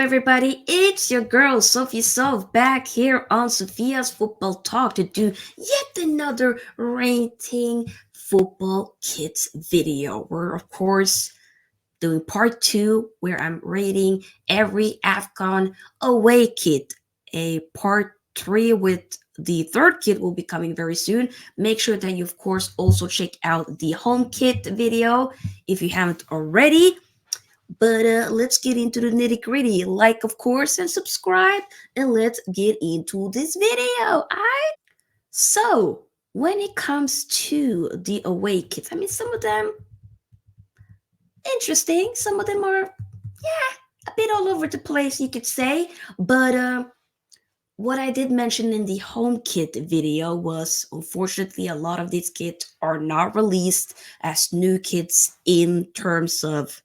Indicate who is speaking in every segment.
Speaker 1: everybody? It's your girl, Sophie back here on Sofia's Football Talk to do yet another rating football kits video. We're, of course, doing part two where I'm rating every Afcon away kit. A part three with the third kit will be coming very soon. Make sure that you, of course, also check out the home kit video if you haven't already. But let's get into the nitty gritty. Like, of course, and subscribe, and let's get into this video. All right. So, when it comes to the away kits, I mean, some of them interesting, some of them are, a bit all over the place, you could say. But what I did mention in the home kit video was unfortunately a lot of these kits are not released as new kits in terms of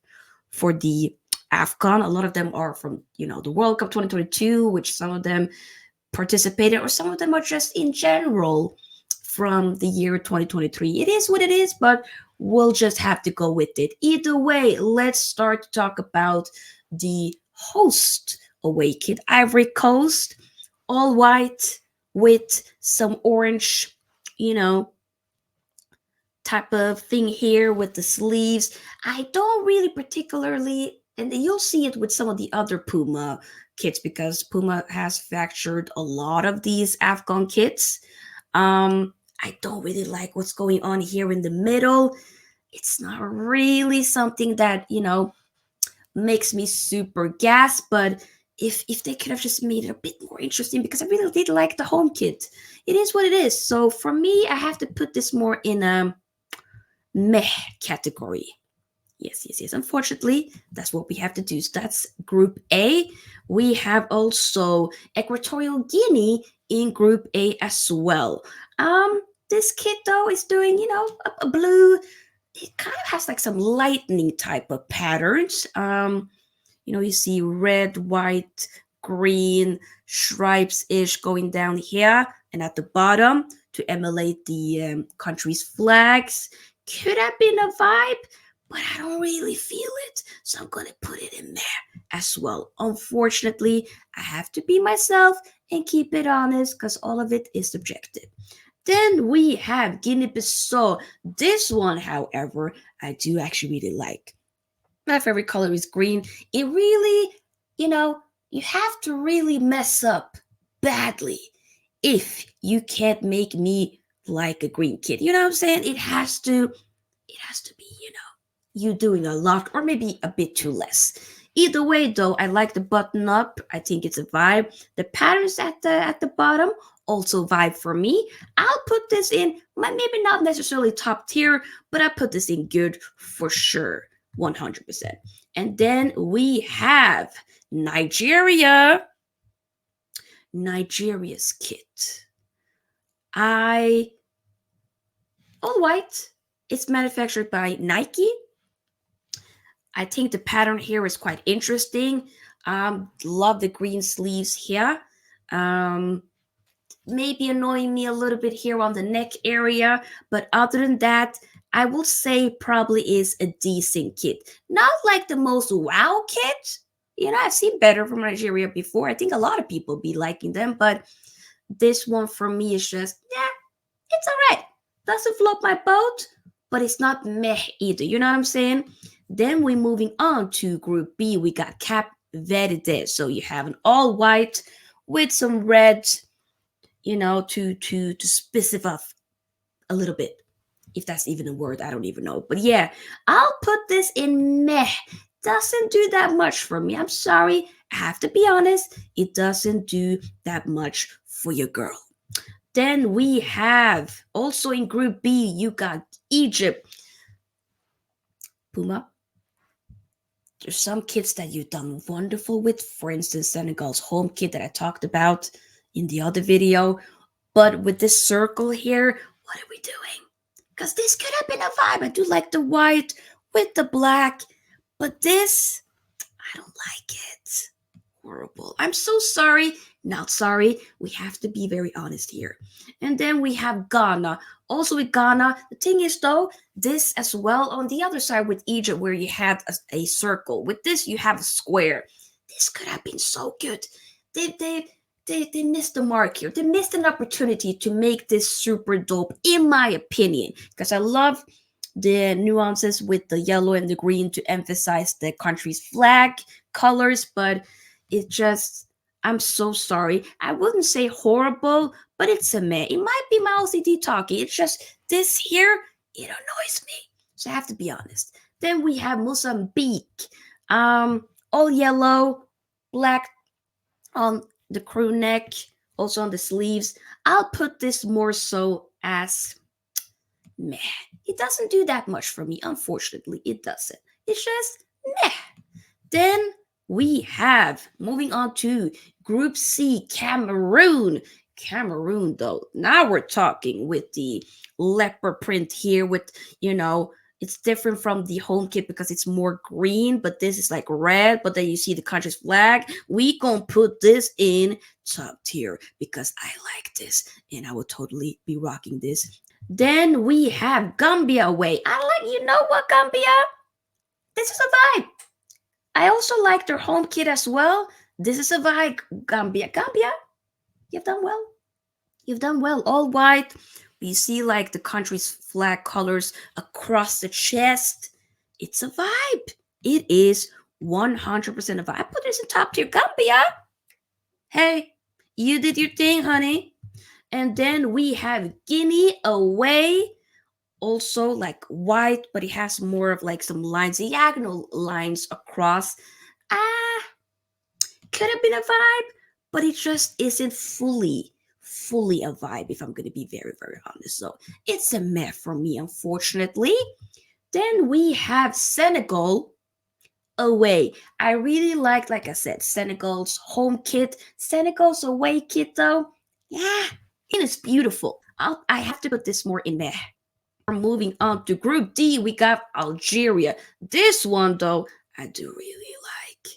Speaker 1: for the AFCON. A lot of them are from, the World Cup 2022, which some of them participated, or some of them are just in general from the year 2023. It is what it is, but we'll just have to go with it. Either way, let's start to talk about the host away kit, Ivory Coast, all white with some orange, type of thing here with the sleeves. I don't really particularly, and you'll see it with some of the other Puma kits because Puma has factored a lot of these Afcon kits. I don't really like what's going on here in the middle. It's not really something that, makes me super gas, but if they could have just made it a bit more interesting, because I really did like the home kit. It is what it is. So for me, I have to put this more in a meh category. Yes. Unfortunately, that's what we have to do. So that's Group A. We have also Equatorial Guinea in Group A as well. This kit though is doing, a blue. It kind of has like some lightning type of patterns. You see red, white, green stripes ish going down here and at the bottom to emulate the country's flags. Could have been a vibe, but I don't really feel it. So I'm going to put it in there as well. Unfortunately, I have to be myself and keep it honest because all of it is subjective. Then we have Guinea-Bissau. This one, however, I do actually really like. My favorite color is green. It really, you have to really mess up badly if you can't make me like a green kid. You know what I'm saying? It has to be, you doing a lot or maybe a bit too less. Either way though, I like the button up. I think it's a vibe. The patterns at the bottom also vibe for me. I'll put this in maybe not necessarily top tier, but I put this in good for sure. 100%. And then we have Nigeria's kit. All white. It's manufactured by Nike. I think the pattern here is quite interesting. Love the green sleeves here. Maybe annoying me a little bit here on the neck area, but other than that, I will say probably is a decent kit. Not like the most wow kit. I've seen better from Nigeria before. I think a lot of people be liking them, but this one for me is just, it's all right. Doesn't float my boat, but it's not meh either. You know what I'm saying? Then we're moving on to Group B. We got Cap Verde. So you have an all white with some red, to specify a little bit. If that's even a word, I don't even know. But yeah, I'll put this in meh. Doesn't do that much for me. I'm sorry. I have to be honest. It doesn't do that much for your girl. Then we have also in Group B, you got Egypt. Puma. There's some kits that you've done wonderful with. For instance, Senegal's home kit that I talked about in the other video. But with this circle here, what are we doing? Because this could have been a vibe. I do like the white with the black. But this, I don't like it. Horrible. I'm so sorry. Not sorry. We have to be very honest here. And then we have Ghana. Also with Ghana, the thing is though, this as well on the other side with Egypt where you have a circle. With this, you have a square. this could have been so good. They missed the mark here. They missed an opportunity to make this super dope, in my opinion, because I love the nuances with the yellow and the green to emphasize the country's flag colors, but it just, I'm so sorry. I wouldn't say horrible, but it's a meh. It might be my OCD talking. It's just this here, it annoys me. So I have to be honest. Then we have Mozambique. All yellow, black on the crew neck, also on the sleeves. I'll put this more so as meh. It doesn't do that much for me, unfortunately. It doesn't. It's just meh. Then we have, moving on to Group C, Cameroon. Cameroon, though, now we're talking with the leopard print here with, it's different from the home kit because it's more green, but this is like red, but then you see the country's flag. We gonna put this in top tier because I like this and I will totally be rocking this. Then we have Gambia away. You know what, Gambia? This is a vibe. I also like their home kit as well. This is a vibe, Gambia. Gambia, you've done well. You've done well. All white. You see like the country's flag colors across the chest. It's a vibe. It is 100% a vibe. I put this in top tier. Gambia. Hey, you did your thing, honey. And then we have Guinea away. Also like white, but it has more of like some lines, diagonal lines across. Could have been a vibe, but it just isn't fully a vibe, if I'm going to be very, very honest. So it's a meh for me, unfortunately. Then we have Senegal away. I really like I said, Senegal's home kit. Senegal's away kit, though, yeah, it is beautiful. I have to put this more in meh. We're moving on to Group D. We got Algeria. This one, though, I do really like.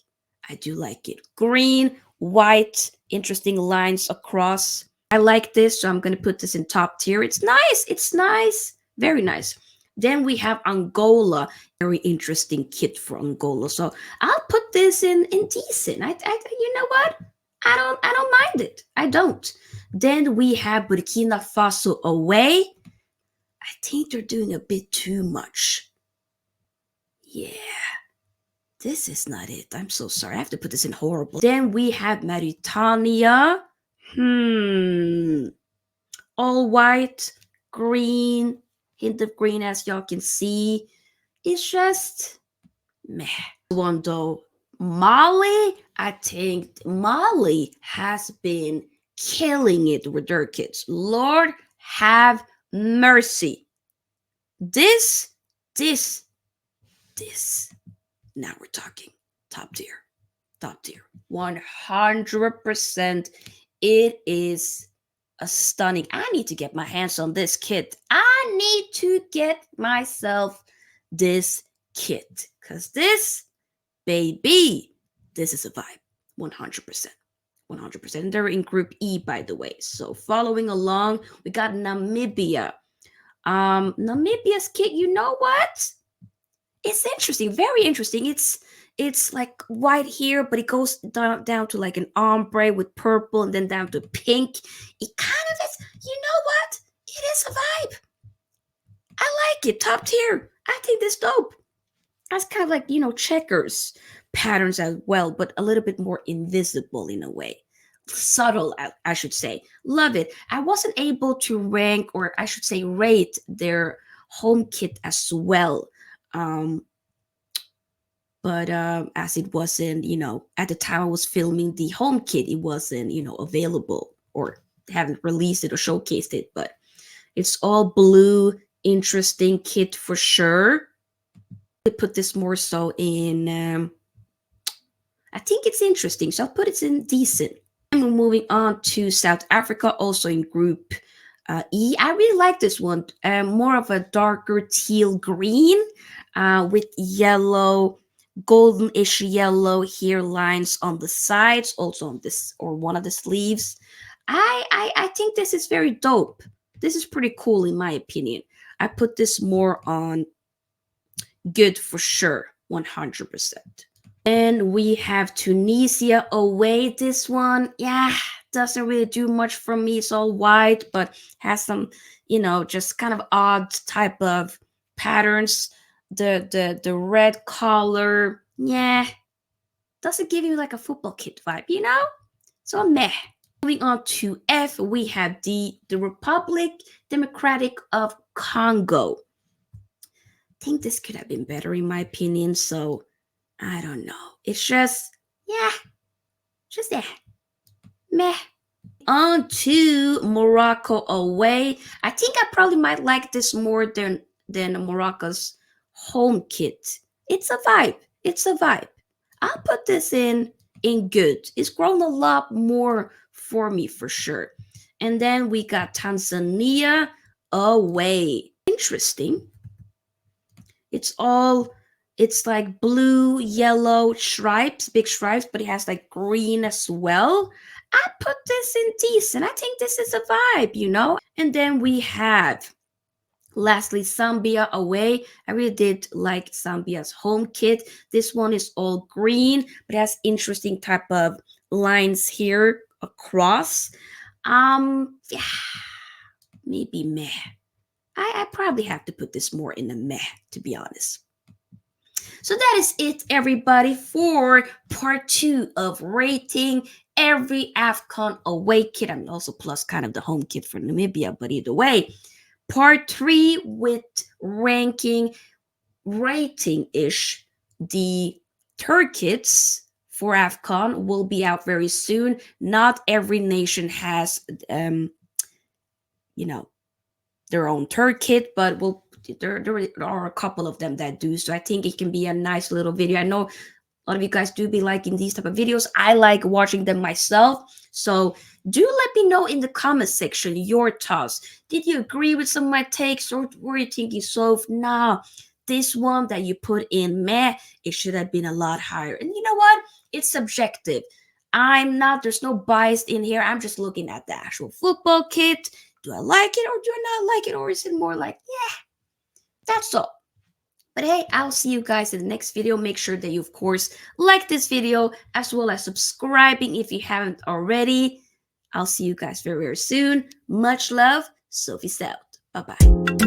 Speaker 1: I do like it. Green, white, interesting lines across. I like this, so I'm going to put this in top tier. It's nice. It's nice. Very nice. Then we have Angola. Very interesting kit for Angola. So I'll put this in decent. You know what? I don't mind it. I don't. Then we have Burkina Faso away. I think they're doing a bit too much. Yeah. This is not it. I'm so sorry. I have to put this in horrible. Then we have Mauritania. All white, green, hint of green as y'all can see. It's just meh. One though, Mali, I think Mali has been killing it with their kids. Lord have mercy. This. Now we're talking top tier. Top tier. 100%. It is a stunning. I need to get my hands on this kit. I need to get myself this kit. Because this, baby, this is a vibe. 100%. 100%. And they're in Group E, by the way. So following along, we got Namibia. Namibia's kit, you know what? It's interesting. Very interesting. It's like white here, but it goes down to like an ombre with purple and then down to pink. It kind of is, you know what? It is a vibe. I like it. Top tier. I think this dope. That's kind of like, checkers patterns as well, but a little bit more invisible in a way. Subtle, I should say. Love it. I wasn't able to rank, or I should say rate their home kit as well. But as it wasn't, at the time I was filming the home kit, it wasn't, available or haven't released it or showcased it. But it's all blue, interesting kit for sure. I put this more so in, I think it's interesting, so I'll put it in decent. And we're moving on to South Africa, also in Group E. I really like this one, more of a darker teal green with yellow, golden-ish yellow hair lines on the sides, also on this or one of the sleeves. I think this is very dope. This is pretty cool in my opinion. I put this more on good for sure, 100%. And we have Tunisia away. This one, yeah, doesn't really do much for me. It's all white, but has some, just kind of odd type of patterns. The red color, yeah, doesn't give you like a football kit vibe. So meh. Moving on to F, we have the Republic Democratic of Congo. I think this could have been better in my opinion. So I don't know. It's just, yeah, just yeah, meh. On to Morocco away. I think I probably might like this more than Morocco's home kit. It's a vibe. It's a vibe. I'll put this in good. It's grown a lot more for me for sure. And then we got Tanzania away. Interesting. It's like blue, yellow stripes, big stripes, but it has like green as well. I put this in decent. I think this is a vibe. And then we have lastly Zambia away. I really did like Zambia's home kit. This one is all green, but it has interesting type of lines here across. Yeah, maybe meh. I probably have to put this more in the meh, to be honest. So that is it, everybody, for part 2 of rating every Afcon away kit. I mean, also plus kind of the home kit for Namibia, but either way. Part 3 with rating-ish the third kits for Afcon will be out very soon. Not every nation has, their own third kit, but there are a couple of them that do. So I think it can be a nice little video. I know a lot of you guys do be liking these type of videos. I like watching them myself. So do let me know in the comment section your thoughts. Did you agree with some of my takes, or were you thinking, so nah, this one that you put in, meh, it should have been a lot higher? And you know what? It's subjective. There's no bias in here. I'm just looking at the actual football kit. Do I like it or do I not like it? Or is it more like, yeah, that's all. But hey, I'll see you guys in the next video. Make sure that you, of course, like this video as well as subscribing if you haven't already. I'll see you guys very, very soon. Much love. Sophie's out. Bye-bye.